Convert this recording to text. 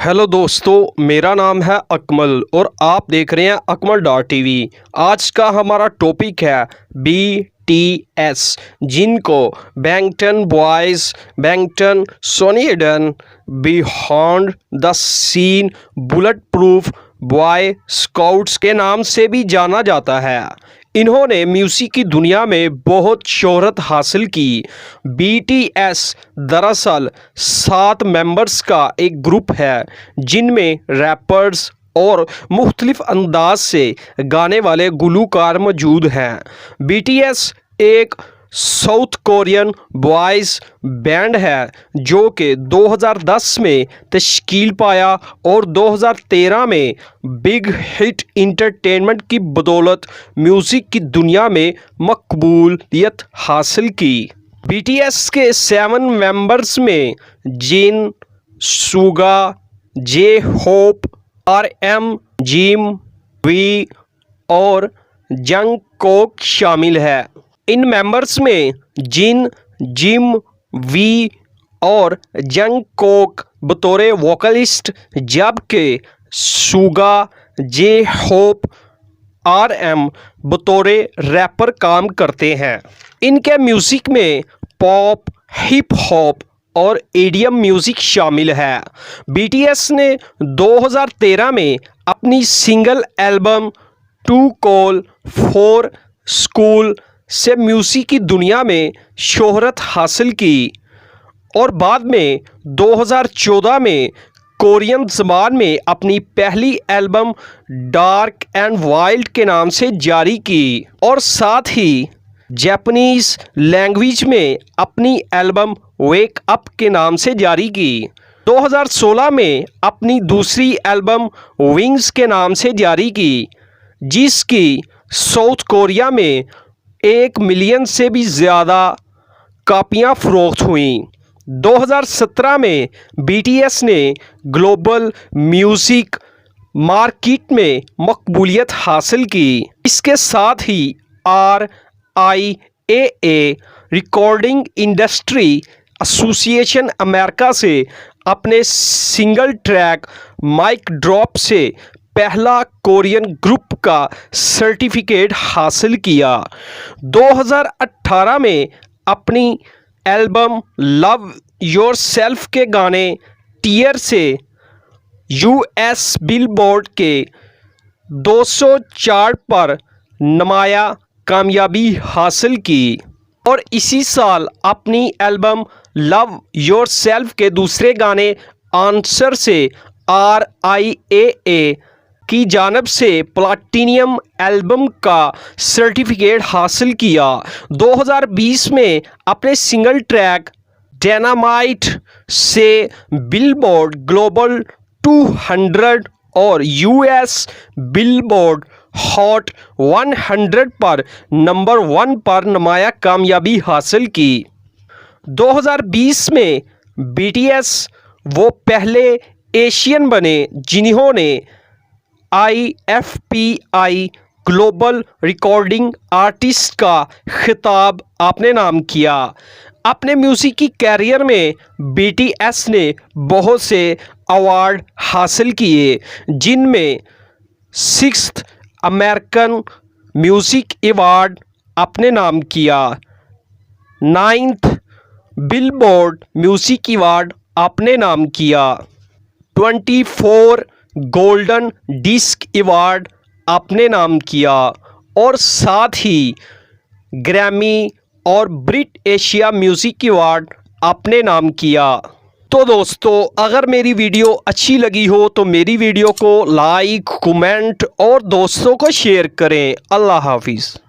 Hello दोस्तों, मेरा नाम है अकमल और आप देख रहे हैं अकमल डॉट टीवी। आज का हमारा टॉपिक है बीटीएस, जिनको Bangtan Boys, Bangtan Sonyeondan, beyond the scene, bulletproof boy scouts के नाम से भी जाना जाता है। इन्होंने म्यूज़िक की दुनिया में बहुत शोहरत हासिल की। बीटीएस दरअसल 7 मेंबर्स का एक ग्रुप है, जिनमें रैपर्स और मुख्तलिफ अंदाज से गाने वाले गुलूकार मौजूद हैं। बीटीएस एक साउथ कोरियन बॉयज़ बैंड है जो कि 2010 में तश्कील पाया और 2013 में बिग हिट इंटरटेनमेंट की बदौलत म्यूज़िक की दुनिया में मकबूलियत हासिल की। बीटीएस के 7 मेंबर्स में Jin, Suga, J Hope, RM, Jimin, V और जंगकोक शामिल है। इन मेंबर्स में जिन, जिम, वी और जंगकोक बतौर वोकलिस्ट, जबकि सुगा, जे होप, RM बतौर रैपर काम करते हैं। इनके म्यूज़िक में पॉप, हिप हॉप और EDM म्यूज़िक शामिल है। बीटीएस ने 2013 में अपनी single album two cool for school से म्यूज़िक की दुनिया में शोहरत हासिल की और बाद में 2014 में कोरियन ज़बान में अपनी पहली एल्बम डार्क एंड वाइल्ड के नाम से जारी की और साथ ही जापानीज़ लैंग्वेज में अपनी एल्बम वेक अप के नाम से जारी की। 2016 में अपनी दूसरी एल्बम विंग्स के नाम से जारी की, जिसकी साउथ कोरिया में 1 मिलियन से भी ज़्यादा कापियाँ फ़रोख्त हुईं। 2017 में बीटीएस ने ग्लोबल म्यूज़िक मार्केट में मकबूलियत हासिल की। इसके साथ ही RIAA recording industry association America से अपने सिंगल ट्रैक माइक ड्रॉप से पहला कोरियन ग्रुप का सर्टिफिकेट हासिल किया। 2018 में अपनी एल्बम लव योरसेल्फ के गाने टीयर से US बिलबोर्ड के 200 चार्ट पर नुमाया कामयाबी हासिल की और इसी साल अपनी एल्बम लव योरसेल्फ के दूसरे गाने आंसर से RIAA की जानिब से प्लैटिनम एल्बम का सर्टिफिकेट हासिल किया। 2020 में अपने सिंगल ट्रैक डायनामाइट से बिलबोर्ड ग्लोबल 200 और US बिलबोर्ड हॉट 100 पर नंबर 1 पर नुमाया कामयाबी हासिल की। 2020 में बीटीएस वो पहले एशियन बने जिन्होंने IFPI ग्लोबल रिकॉर्डिंग आर्टिस्ट का खिताब अपने नाम किया। अपने म्यूज़िक की कैरियर में बीटीएस ने बहुत से अवार्ड हासिल किए, जिनमें 6th अमेरिकन म्यूज़िक अवार्ड अपने नाम किया, 9th बिलबोर्ड म्यूज़िक अवार्ड अपने नाम किया, 24 गोल्डन डिस्क अवार्ड अपने नाम किया और साथ ही ग्रैमी और ब्रिट एशिया म्यूज़िक अवार्ड अपने नाम किया। तो दोस्तों, अगर मेरी वीडियो अच्छी लगी हो तो मेरी वीडियो को लाइक, कमेंट और दोस्तों को शेयर करें। अल्लाह हाफिज़।